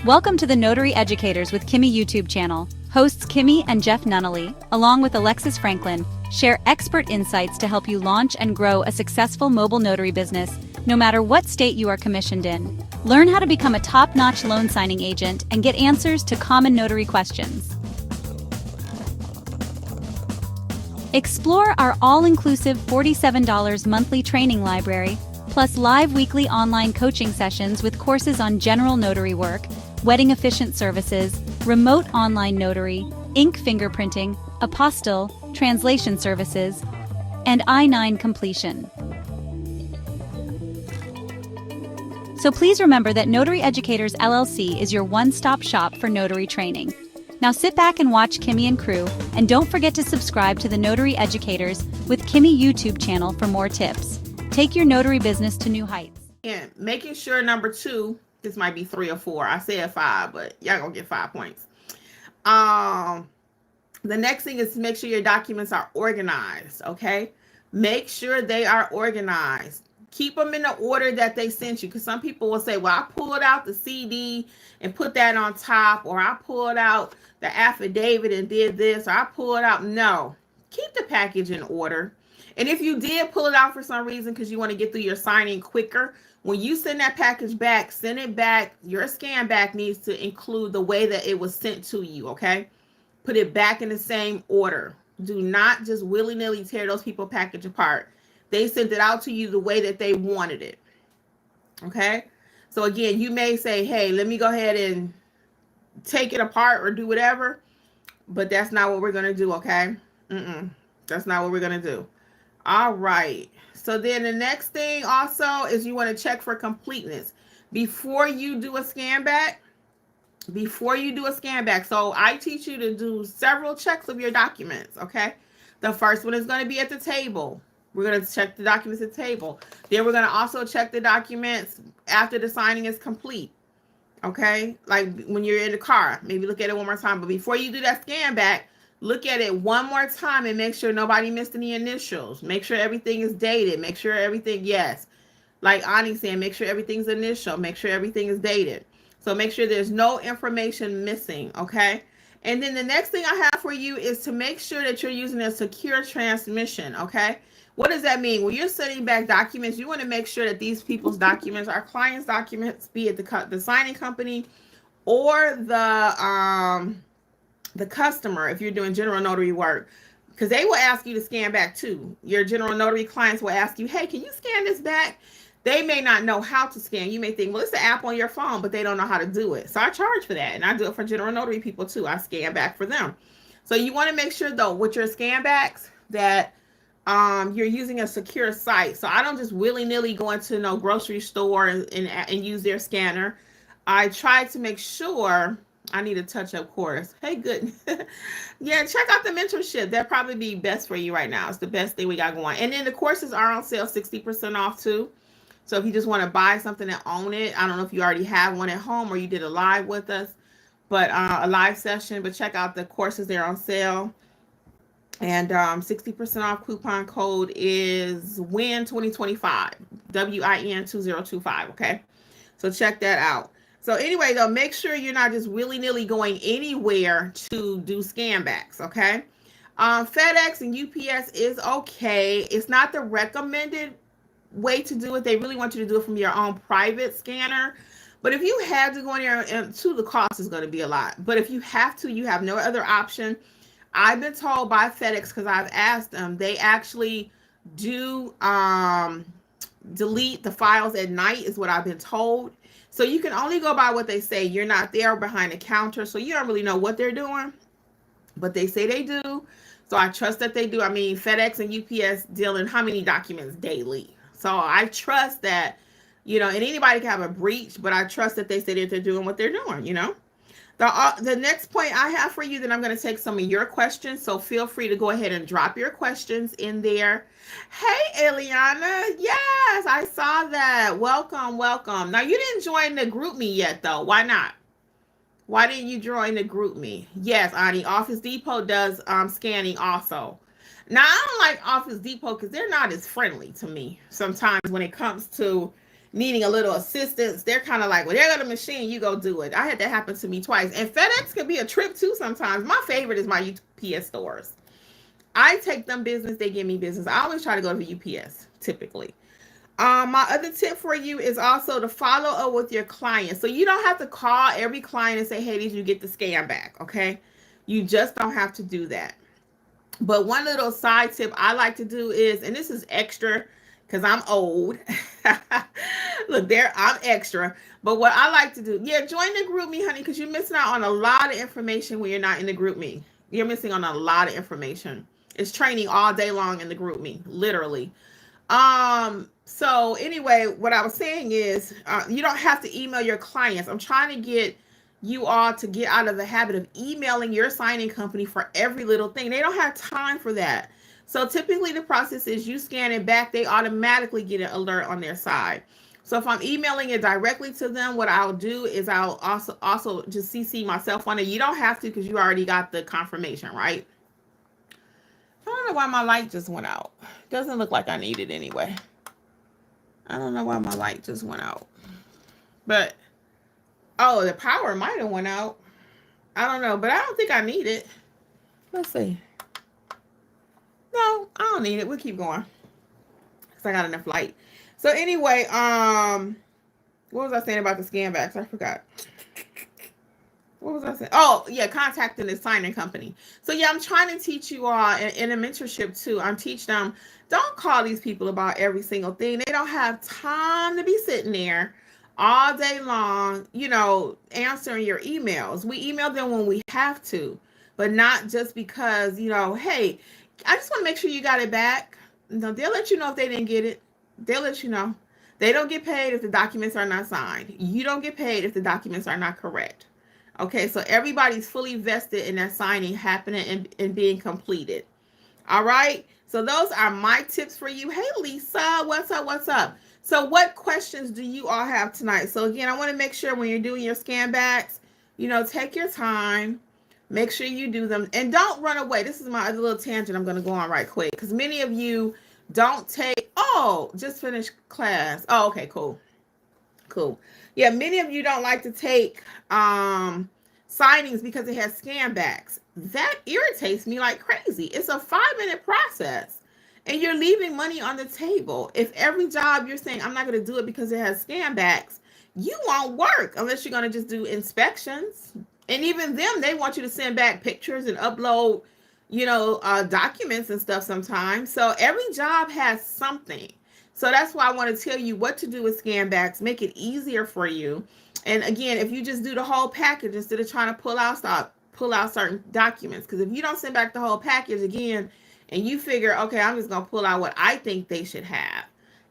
Welcome to the Notary Educators with Kimmi YouTube channel. Hosts Kimmi and Jeff Nunnally, along with Alexis Franklin, share expert insights to help you launch and grow a successful mobile notary business, no matter what state you are commissioned in. Learn how to become a top-notch loan signing agent and get answers to common notary questions. Explore our all-inclusive $47 monthly training library, plus live weekly online coaching sessions with courses on general notary work, wedding efficient services, remote online notary, ink fingerprinting, apostille, translation services, and I-9 completion. So please remember that Notary Educators LLC is your one-stop shop for notary training. Now sit back and watch Kimmi and crew, and don't forget to subscribe to the Notary Educators with Kimmi YouTube channel for more tips. Take your notary business to new heights. And making sure number 2, this might be 3 or 4. I said 5, but y'all gonna get 5 points. The next thing is to make sure your documents are organized, okay? Make sure they are organized. Keep them in the order that they sent you, because some people will say, well, I pulled out the CD and put that on top, or I pulled out the affidavit and did this, or I pulled out. No, keep the package in order. And if you did pull it out for some reason because you want to get through your signing quicker, when you send that package back, send it back. Your scan back needs to include the way that it was sent to you, okay? Put it back in the same order. Do not just willy-nilly tear those people package apart. They sent it out to you the way that they wanted it, okay? So again, you may say, hey, let me go ahead and take it apart or do whatever, but that's not what we're going to do, okay? That's not what we're going to do. All right. So then the next thing also is you want to check for completeness before you do a scan back. So I teach you to do several checks of your documents, okay? The first one is going to be at the table. We're going to check the documents at the table. Then we're going to also check the documents after the signing is complete, okay? Like when you're in the car, maybe look at it one more time. But before you do that scan back, look at it one more time and make sure nobody missed any initials. Make sure everything is dated. Make sure everything, yes. Like Ani saying, make sure everything's initial. Make sure everything is dated. So make sure there's no information missing, okay? And then the next thing I have for you is to make sure that you're using a secure transmission, okay? What does that mean? When you're sending back documents, you want to make sure that these people's documents, our clients' documents, be it the signing company or the customer, if you're doing general notary work, because they will ask you to scan back too. Your general notary clients will ask you, hey, can you scan this back? They may not know how to scan. You may think, well, it's an app on your phone, but they don't know how to do it. So I charge for that, and I do it for general notary people too. I scan back for them. So you want to make sure though with your scan backs that you're using a secure site. So I don't just willy-nilly go into no grocery store and use their scanner. I try to make sure. I need a touch-up course. Hey, good. Yeah, check out the mentorship. That'd probably be best for you right now. It's the best thing we got going. And then the courses are on sale, 60% off too. So if you just want to buy something and own it, I don't know if you already have one at home or you did a live with us, but a live session, but check out the courses. They're on sale. And 60% off coupon code is WIN2025, WIN 2025, okay? So check that out. So anyway, though, make sure you're not just willy-nilly going anywhere to do scan backs, okay? FedEx and UPS is okay. It's not the recommended way to do it. They really want you to do it from your own private scanner. But if you have to go in there, and the cost is going to be a lot. But if you have to, you have no other option. I've been told by FedEx, because I've asked them, they actually do delete the files at night is what I've been told. So you can only go by what they say. You're not there behind the counter, so you don't really know what they're doing, but they say they do. So I trust that they do. I mean, FedEx and UPS deal in how many documents daily? So I trust that, and anybody can have a breach, but I trust that they say that they're doing what they're doing, The next point I have for you, then I'm going to take some of your questions. So feel free to go ahead and drop your questions in there. Hey, Eliana. Yes, I saw that. Welcome, welcome. Now, you didn't join the group me yet, though. Why not? Why didn't you join the group me? Yes, Ani, Office Depot does scanning also. Now, I don't like Office Depot because they're not as friendly to me sometimes when it comes to needing a little assistance, they're kind of like, well, there go the machine, you go do it. I had that happen to me twice. And FedEx can be a trip too sometimes. My favorite is my UPS stores. I take them business, they give me business. I always try to go to UPS typically. My other tip for you is also to follow up with your clients. So you don't have to call every client and say, hey, did you get the scam back? Okay. You just don't have to do that. But one little side tip I like to do is, and this is extra because I'm old. Look there, I'm extra. But what I like to do, yeah, join the group me, honey, because you're missing out on a lot of information when you're not in the group me. You're missing on a lot of information. It's training all day long in the group me, literally. So anyway, what I was saying is, you don't have to email your clients. I'm trying to get you all to get out of the habit of emailing your signing company for every little thing. They don't have time for that. So typically the process is you scan it back, they automatically get an alert on their side. So if I'm emailing it directly to them, what I'll do is I'll also just CC myself on it. You don't have to because you already got the confirmation, right? I don't know why my light just went out. Doesn't look like I need it anyway. I don't know why my light just went out. But, oh, the power might have went out. I don't know, but I don't think I need it. Let's see. No, I don't need it. We'll keep going. Because I got enough light. So anyway, what was I saying about the scan backs? I forgot. What was I saying? Oh, yeah, contacting the signing company. So, yeah, I'm trying to teach you all in a mentorship, too. I'm teaching them, don't call these people about every single thing. They don't have time to be sitting there all day long, you know, answering your emails. We email them when we have to, but not just because, you know, hey, I just want to make sure you got it back. No, they'll let you know if they didn't get it. They'll let you know. They don't get paid if the documents are not signed. You don't get paid if the documents are not correct. Okay, so everybody's fully vested in that signing happening and being completed. All right, so those are my tips for you. Hey, Lisa, what's up? What's up? So what questions do you all have tonight? So again, I want to make sure when you're doing your scan backs, you know, take your time. Make sure you do them. And don't run away. This is my other little tangent I'm going to go on right quick. Because many of you don't take, oh, just finished class. Oh, okay, cool. Cool. Yeah, many of you don't like to take signings because it has scan backs. That irritates me like crazy. It's a 5-minute process and you're leaving money on the table. If every job you're saying, I'm not going to do it because it has scan backs, you won't work unless you're going to just do inspections. And even them, they want you to send back pictures and upload, you know, documents and stuff sometimes. So every job has something. So that's why I want to tell you what to do with scan backs, make it easier for you. And again, if you just do the whole package instead of trying to pull out certain documents, because if you don't send back the whole package again, and you figure, okay, I'm just going to pull out what I think they should have.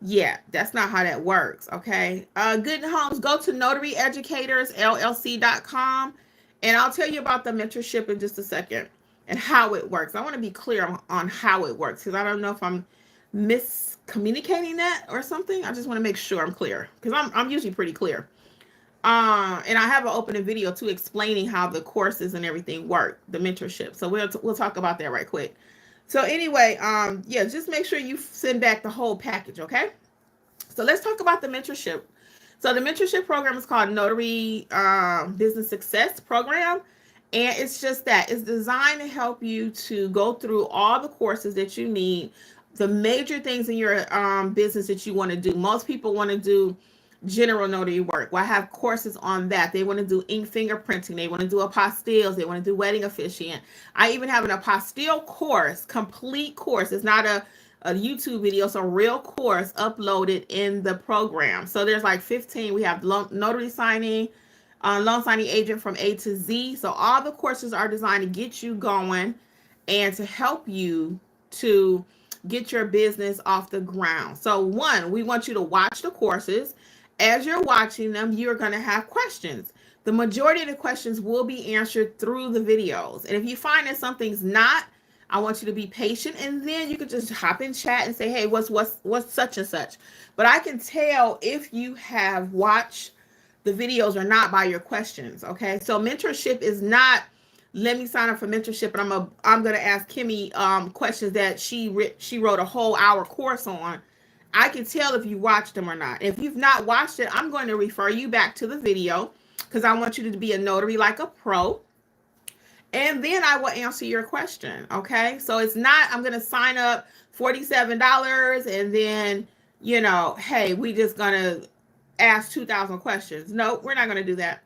Yeah, that's not how that works. Okay. Good Homes, go to notaryeducatorsllc.com and I'll tell you about the mentorship in just a second and how it works. I want to be clear on how it works because I don't know if I'm miscommunicating that or something. I just want to make sure I'm clear because I'm usually pretty clear. And I have an opening video too explaining how the courses and everything work, the mentorship. So we'll talk about that right quick. So anyway, yeah, just make sure you send back the whole package, okay? So let's talk about the mentorship. So the mentorship program is called Notary Business Success Program. And it's just that. It's designed to help you to go through all the courses that you need, the major things in your business that you want to do. Most people want to do general notary work. Well, I have courses on that. They want to do ink fingerprinting. They want to do apostilles. They want to do wedding officiant. I even have an apostille course, complete course. It's not a YouTube video. It's a real course uploaded in the program. So there's like 15. We have notary signing, loan signing agent from A to Z. So all the courses are designed to get you going and to help you to get your business off the ground. So one, we want you to watch the courses. As you're watching them, you're going to have questions. The majority of the questions will be answered through the videos. And if you find that something's not, I want you to be patient, and then you can just hop in chat and say, hey, what's such and such. But I can tell if you have watched the videos or not by your questions. Okay. So mentorship is not, let me sign up for mentorship and I'm going to ask Kimmi questions that she wrote a whole hour course on. I can tell if you watched them or not. If you've not watched it, I'm going to refer you back to the video because I want you to be a notary like a pro. And then I will answer your question. Okay. So it's not, I'm going to sign up $47 and then, you know, hey, we just going to ask 2,000 questions. No, we're not going to do that.